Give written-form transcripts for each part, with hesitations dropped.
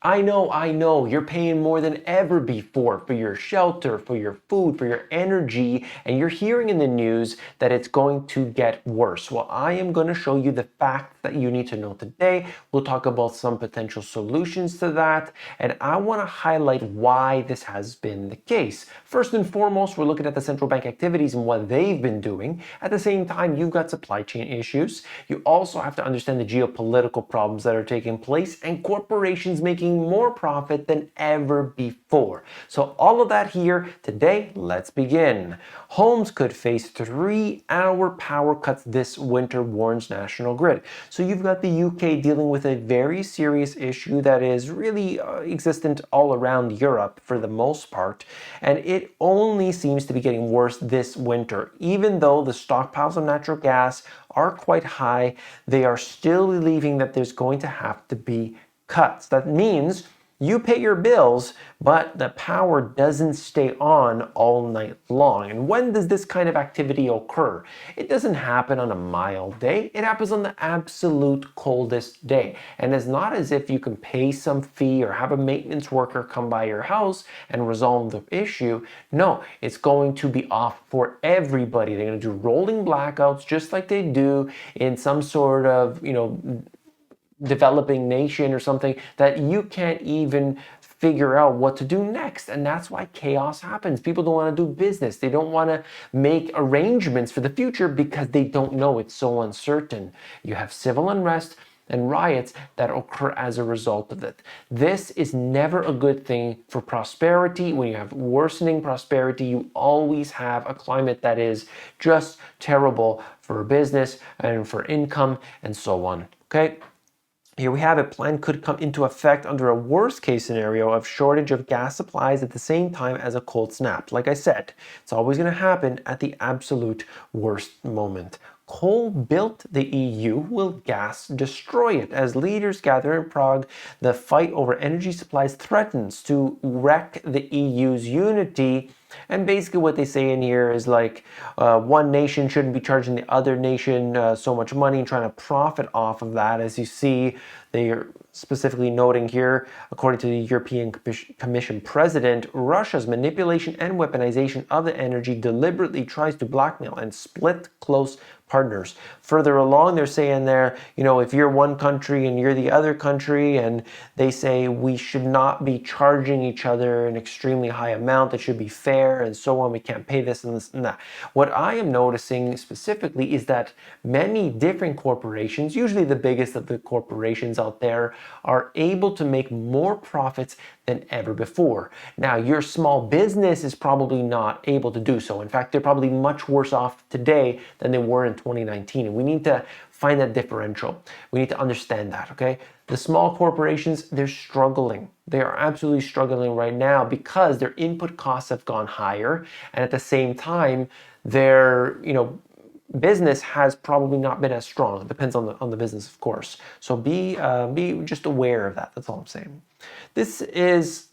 I know, you're paying more than ever before for your shelter, for your food, for your energy, and you're hearing in the news that it's going to get worse. Well, I am going to show you the facts that you need to know today. We'll talk about some potential solutions to that, and I want to highlight why this has been the case. First and foremost, we're looking at the central bank activities and what they've been doing. At the same time, you've got supply chain issues. You also have to understand the geopolitical problems that are taking place and corporations making more profit than ever before. So all of that here today, let's begin. Homes could face 3-hour power cuts this winter, warns National Grid. So you've got the UK dealing with a very serious issue that is really existent all around Europe for the most part, and it only seems to be getting worse this winter. Even though the stockpiles of natural gas are quite high, they are still believing that there's going to have to be cuts. That means you pay your bills, but the power doesn't stay on all night long. And when does this kind of activity occur? It doesn't happen on a mild day. It happens on the absolute coldest day. And it's not as if you can pay some fee or have a maintenance worker come by your house and resolve the issue. No, it's going to be off for everybody. They're going to do rolling blackouts just like they do in some sort of, developing nation or something that you can't even figure out what to do next. And that's why chaos happens. People don't want to do business. They don't want to make arrangements for the future because they don't know. It's so uncertain. You have civil unrest and riots that occur as a result of it. This is never a good thing for prosperity. When you have worsening prosperity, you always have a climate that is just terrible for business and for income and so on. Okay? Here we have it. Plan could come into effect under a worst case scenario of shortage of gas supplies at the same time as a cold snap. Like I said, it's always going to happen at the absolute worst moment. Coal built the EU, will gas destroy it? As leaders gather in Prague, the fight over energy supplies threatens to wreck the EU's unity. And basically what they say in here is like one nation shouldn't be charging the other nation so much money and trying to profit off of that. As you see, they are specifically noting here, according to the European Commission president, Russia's manipulation and weaponization of the energy deliberately tries to blackmail and split close partners. Further along, they're saying there, if you're one country and you're the other country, and they say we should not be charging each other an extremely high amount, that should be fair and so on, we can't pay this and this and that. What I am noticing specifically is that many different corporations, usually the biggest of the corporations out there, are able to make more profits than ever before. Now, your small business is probably not able to do so. In fact, they're probably much worse off today than they were in 2019. And we need to find that differential. We need to understand that, okay? The small corporations, they're struggling. They are absolutely struggling right now because their input costs have gone higher. And at the same time, their, business has probably not been as strong. It depends on the business, of course. So be just aware of that. That's all I'm saying. This is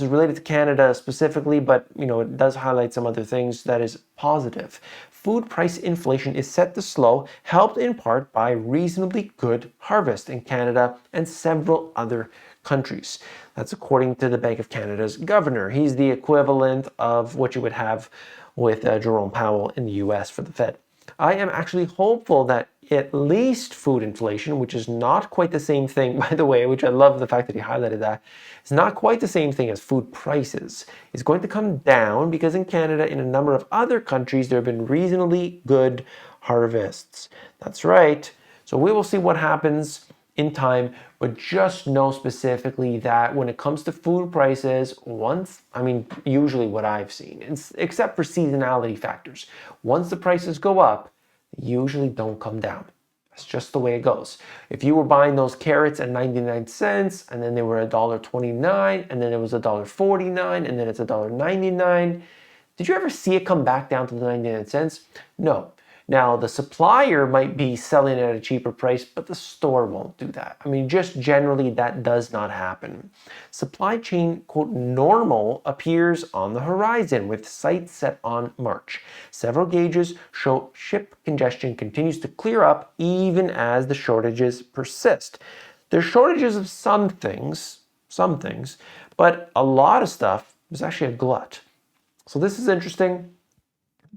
related to Canada specifically, but it does highlight some other things that is positive. Food price inflation is set to slow, helped in part by reasonably good harvest in Canada and several other countries. That's according to the Bank of Canada's governor. He's the equivalent of what you would have with Jerome Powell in the US for the Fed. I am actually hopeful that at least food inflation, which is not quite the same thing, by the way, which I love the fact that he highlighted that, it's not quite the same thing as food prices, is going to come down because in Canada and a number of other countries, there have been reasonably good harvests. That's right. So we will see what happens in time, but just know specifically that when it comes to food prices, usually what I've seen, except for seasonality factors, once the prices go up, they usually don't come down. That's just the way it goes. If you were buying those carrots at 99 cents, and then they were $1.29, and then it was $1.49, and then it's $1.99, did you ever see it come back down to the 99 cents? No. Now, the supplier might be selling at a cheaper price, but the store won't do that. Just generally, that does not happen. Supply chain, quote, normal appears on the horizon with sights set on March. Several gauges show ship congestion continues to clear up even as the shortages persist. There's shortages of some things, but a lot of stuff is actually a glut. So this is interesting.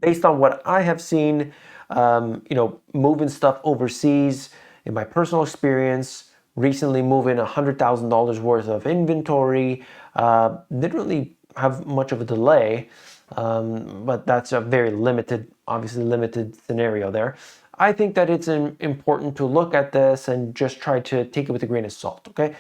Based on what I have seen, moving stuff overseas, in my personal experience, recently moving $100,000 worth of inventory, didn't really have much of a delay, but that's a very obviously limited scenario there. I think that it's important to look at this and just try to take it with a grain of salt, okay?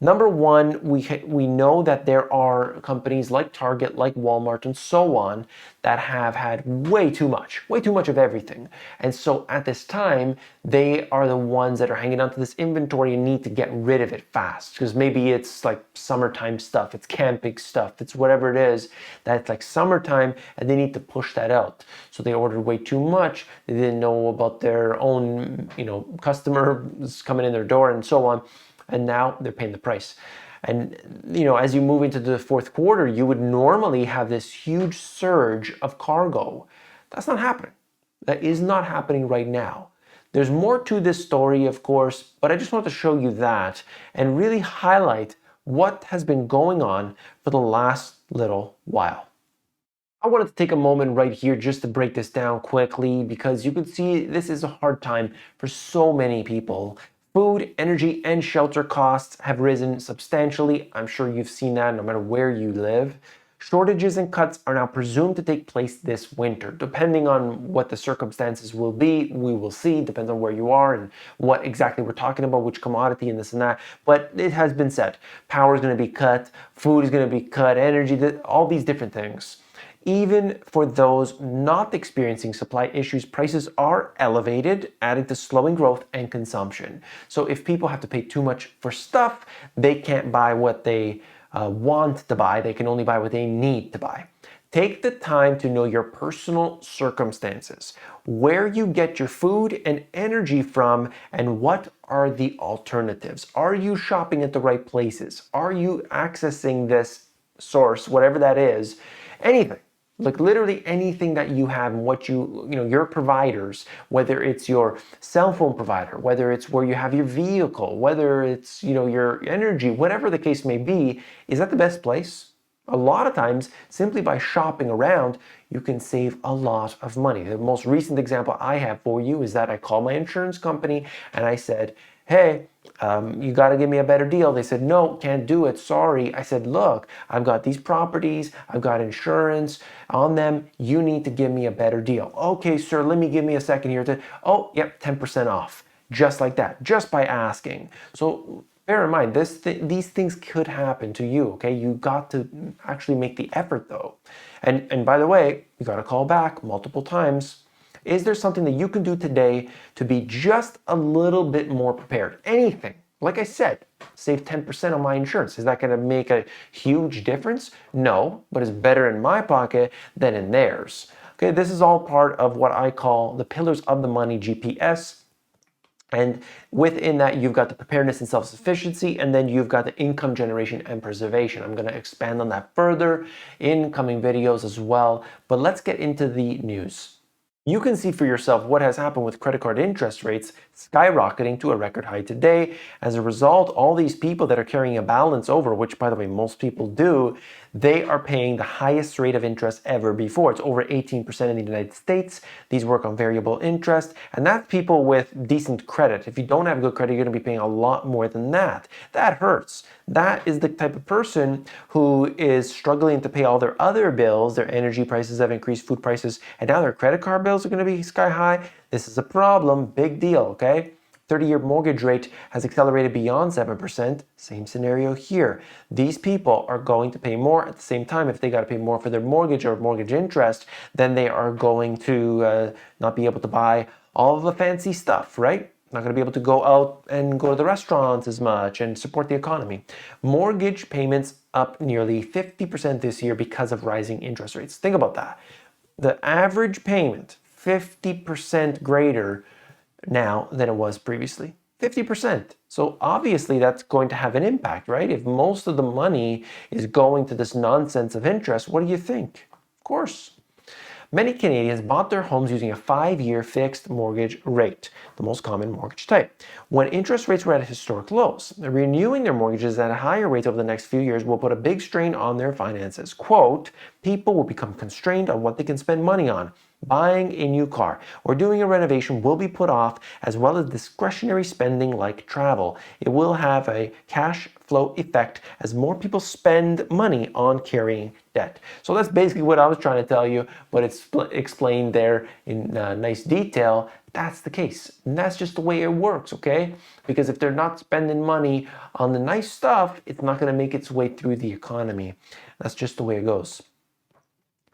Number one, we know that there are companies like Target, like Walmart, and so on that have had way too much of everything. And so at this time, they are the ones that are hanging onto this inventory and need to get rid of it fast. Because maybe it's like summertime stuff, it's camping stuff, it's whatever it is that's like summertime, and they need to push that out. So they ordered way too much. They didn't know about their own, customers coming in their door and so on. And now they're paying the price. And as you move into the fourth quarter, you would normally have this huge surge of cargo. That's not happening. That is not happening right now. There's more to this story, of course, but I just want to show you that and really highlight what has been going on for the last little while. I wanted to take a moment right here just to break this down quickly because you can see this is a hard time for so many people. Food, energy, and shelter costs have risen substantially. I'm sure you've seen that no matter where you live. Shortages and cuts are now presumed to take place this winter. Depending on what the circumstances will be, we will see, depends on where you are and what exactly we're talking about, which commodity and this and that. But it has been said, power is going to be cut, food is going to be cut, energy, all these different things. Even for those not experiencing supply issues, prices are elevated, adding to slowing growth and consumption. So if people have to pay too much for stuff, they can't buy what they want to buy. They can only buy what they need to buy. Take the time to know your personal circumstances, where you get your food and energy from, and what are the alternatives. Are you shopping at the right places? Are you accessing this source, whatever that is? Anything. Like literally anything that you have and what your providers, whether it's your cell phone provider, whether it's where you have your vehicle, whether it's, your energy, whatever the case may be, is that the best place? A lot of times, simply by shopping around, you can save a lot of money. The most recent example I have for you is that I called my insurance company and I said, hey, you got to give me a better deal. They said, no, can't do it. Sorry. I said, look, I've got these properties. I've got insurance on them. You need to give me a better deal. Okay, sir, give me a second here. Oh, yep, 10% off. Just like that, just by asking. So bear in mind, these things could happen to you, okay? You got to actually make the effort though. And by the way, you got to call back multiple times. Is there something that you can do today to be just a little bit more prepared? Anything. Like I said, save 10% on my insurance. Is that going to make a huge difference? No, but it's better in my pocket than in theirs. Okay, this is all part of what I call the pillars of the money GPS. And within that, you've got the preparedness and self-sufficiency, and then you've got the income generation and preservation. I'm going to expand on that further in coming videos as well. But let's get into the news. You can see for yourself what has happened with credit card interest rates skyrocketing to a record high today. As a result, all these people that are carrying a balance over, which by the way, most people do, they are paying the highest rate of interest ever before. It's over 18% in the United States. These work on variable interest, and that's people with decent credit. If you don't have good credit, you're going to be paying a lot more than that. That hurts. That is the type of person who is struggling to pay all their other bills. Their energy prices have increased, food prices, and now their credit card bills are going to be sky high. This is a problem, big deal, okay? 30-year mortgage rate has accelerated beyond 7%. Same scenario here. These people are going to pay more. At the same time, if they got to pay more for their mortgage or mortgage interest, then they are going to not be able to buy all of the fancy stuff, right? Not going to be able to go out and go to the restaurants as much and support the economy. Mortgage payments up nearly 50% this year because of rising interest rates. Think about that. The average payment, 50% greater now than it was previously. 50%. So obviously that's going to have an impact, right? If most of the money is going to this nonsense of interest, what do you think? Of course. Many Canadians bought their homes using a 5-year fixed mortgage rate, the most common mortgage type, when interest rates were at historic lows. Renewing their mortgages at higher rates over the next few years will put a big strain on their finances. Quote, people will become constrained on what they can spend money on. Buying a new car or doing a renovation will be put off, as well as discretionary spending like travel. It will have a cash flow effect as more people spend money on carrying debt. So that's basically what I was trying to tell you, but it's explained there in nice detail. That's the case. And that's just the way it works, okay? Because if they're not spending money on the nice stuff, it's not going to make its way through the economy. That's just the way it goes.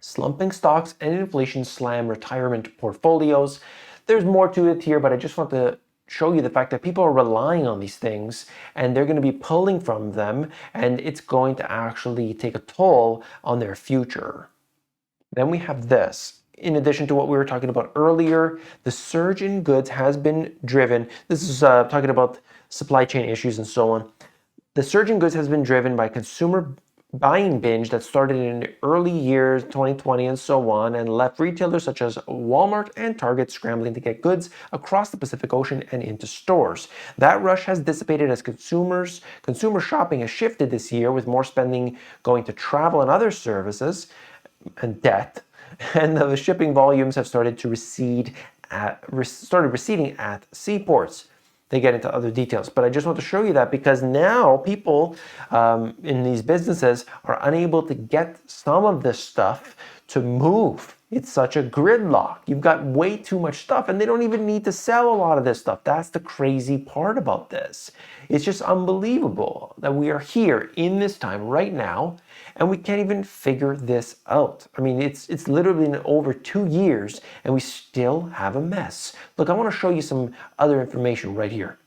Slumping stocks and inflation slam retirement portfolios. There's more to it here, but I just want to show you the fact that people are relying on these things and they're going to be pulling from them, and it's going to actually take a toll on their future. Then we have this. In addition to what we were talking about earlier, the surge in goods has been driven. This is talking about supply chain issues and so on. The surge in goods has been driven by consumer buying binge that started in the early years, 2020 and so on, and left retailers such as Walmart and Target scrambling to get goods across the Pacific Ocean and into stores. That rush has dissipated as consumer shopping has shifted this year, with more spending going to travel and other services and debt, and the shipping volumes have started receding at seaports. They get into other details, but I just want to show you that because now people in these businesses are unable to get some of this stuff to move. It's such a gridlock. You've got way too much stuff and they don't even need to sell a lot of this stuff. That's the crazy part about this. It's just unbelievable that we are here in this time right now and we can't even figure this out. I mean, it's literally been over 2 years and we still have a mess. Look, I want to show you some other information right here.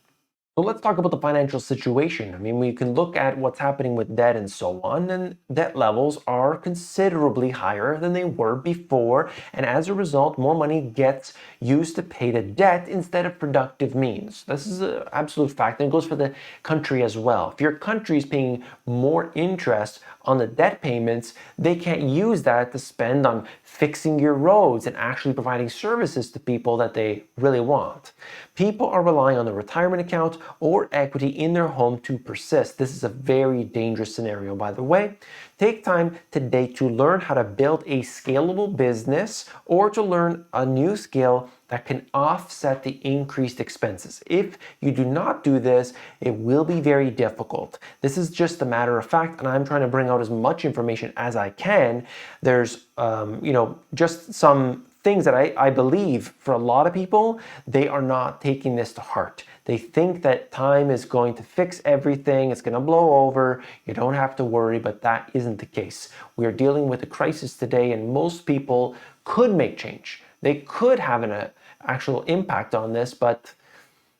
So let's talk about the financial situation. I mean, we can look at what's happening with debt and so on, and debt levels are considerably higher than they were before, and as a result, more money gets used to pay the debt instead of productive means. This is an absolute fact, and it goes for the country as well. If your country is paying more interest on the debt payments, they can't use that to spend on fixing your roads and actually providing services to people that they really want. People are relying on the retirement account or equity in their home to persist. This is a very dangerous scenario, by the way. Take time today to learn how to build a scalable business or to learn a new skill that can offset the increased expenses. If you do not do this, it will be very difficult. This is just a matter of fact, and I'm trying to bring out as much information as I can. There's, just some things that I believe for a lot of people, they are not taking this to heart. They think that time is going to fix everything, it's going to blow over, you don't have to worry, but that isn't the case. We are dealing with a crisis today, and most people could make change. They could have an actual impact on this, but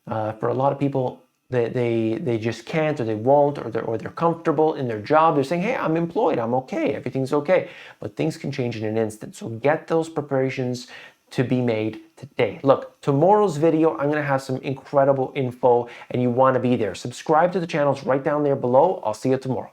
for a lot of people, they just can't, or they won't, or they're comfortable in their job. They're saying, hey, I'm employed, I'm okay, everything's okay. But things can change in an instant. So get those preparations to be made today. Look, tomorrow's video, I'm gonna have some incredible info and you wanna be there. Subscribe to the channels right down there below. I'll see you tomorrow.